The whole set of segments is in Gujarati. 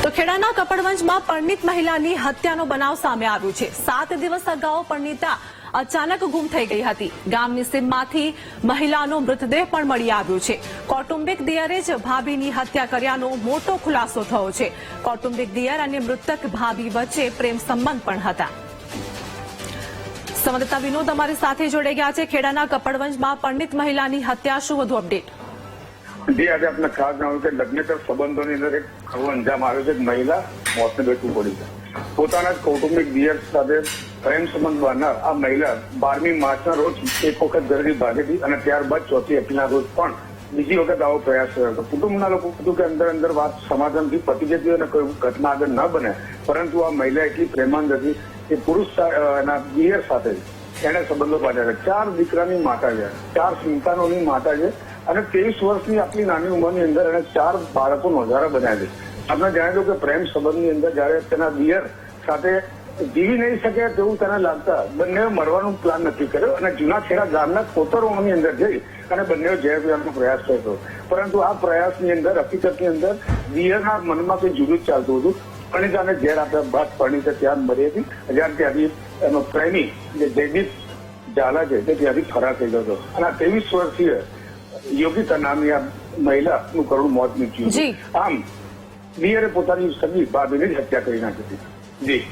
તો ખેડાના કપડવંજમાં પરણિત મહિલાની હત્યાનો બનાવ સામે આવ્યો છે। 7 દિવસ અગાઉ પરણિતા અચાનક ગુમ થઈ ગઈ હતી। ગામની સીમમાંથી મહિલાનો મૃતદેહ પણ મળી આવ્યો છે। કૌટુંબિક દિયરે જ ભાભીની હત્યા કર્યાનો મોટો ખુલાસો થયો છે। કૌટુંબિક દિયર અને મૃતક ભાભી વચ્ચે પ્રેમ સંબંધ પણ હતા। સંવાદદાતા વિનોદ અમારી સાથે જોડાઈ ગયા છે। ખેડાના કપડવંજમાં પરણિત મહિલાની હત્યા, શું વધુ અપડેટ? જે આજે આપણે ખાસ જાણ્યું કે લગ્નેતર સંબંધોની અંદર એક ખરો અંજામ આવ્યો છે। મહિલા મોતને ભેટવું પડી છે। પોતાના જ કૌટુંબિક દિયર સાથે પ્રેમ સંબંધ બાંધનાર આ મહિલા 12મી માર્ચના રોજ એક વખત ઘરેથી ભાગી હતી અને ત્યારબાદ 4મી એપ્રિલના રોજ પણ બીજી વખત આવો પ્રયાસ કર્યો હતો। કુટુંબના લોકો કીધું કે અંદર વાત સમાધાનથી પતી જતી અને કોઈ ઘટના આગળ ન બને, પરંતુ આ મહિલા એટલી પ્રેમાંગ હતી કે પુરુષ દિયર સાથે એને સંબંધો બાંધ્યા છે। 4 દીકરાની માતા છે, 4 સંતાનોની માતા છે અને 23 વર્ષની આટલી નાની ઉંમરની અંદર એને 4 બાળકો નોંધારા બનાવ્યા છે। આપણે જાણી લો કે પ્રેમ સંબંધની અંદર જયારે તેના દિયર સાથે જીવી નહીં શકે તેવું તેને લાગતા બંને મરવાનું પ્લાન નક્કી કર્યો અને જૂના ખેડા ગામના કોતરોની અંદર જઈ અને બંને ઝેર પીવાનો પ્રયાસ કર્યો। પરંતુ આ પ્રયાસની અંદર હકીકતની અંદર દિયરના મનમાં કંઈ જુદું જ ચાલતું હતું। પરણિતાને ઝેર આપ્યા બાદ પરણિતા ત્યાં મરી હતી। જ્યારે ત્યાંથી એનો પ્રેમી જે જયદીપ ઝાલા છે તે ત્યાંથી ફરાર થઈ ગયો હતો અને 23 વર્ષીય યોગિતા નામની આ મહિલાનું કરુણ મોત નીપજ્યું। આમ દિયરે પોતાની સગી ભાભીની જ હત્યા કરી નાખી હતી।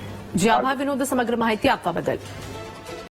જી આભાર વિનોદ, સમગ્ર માહિતી આપવા બદલ।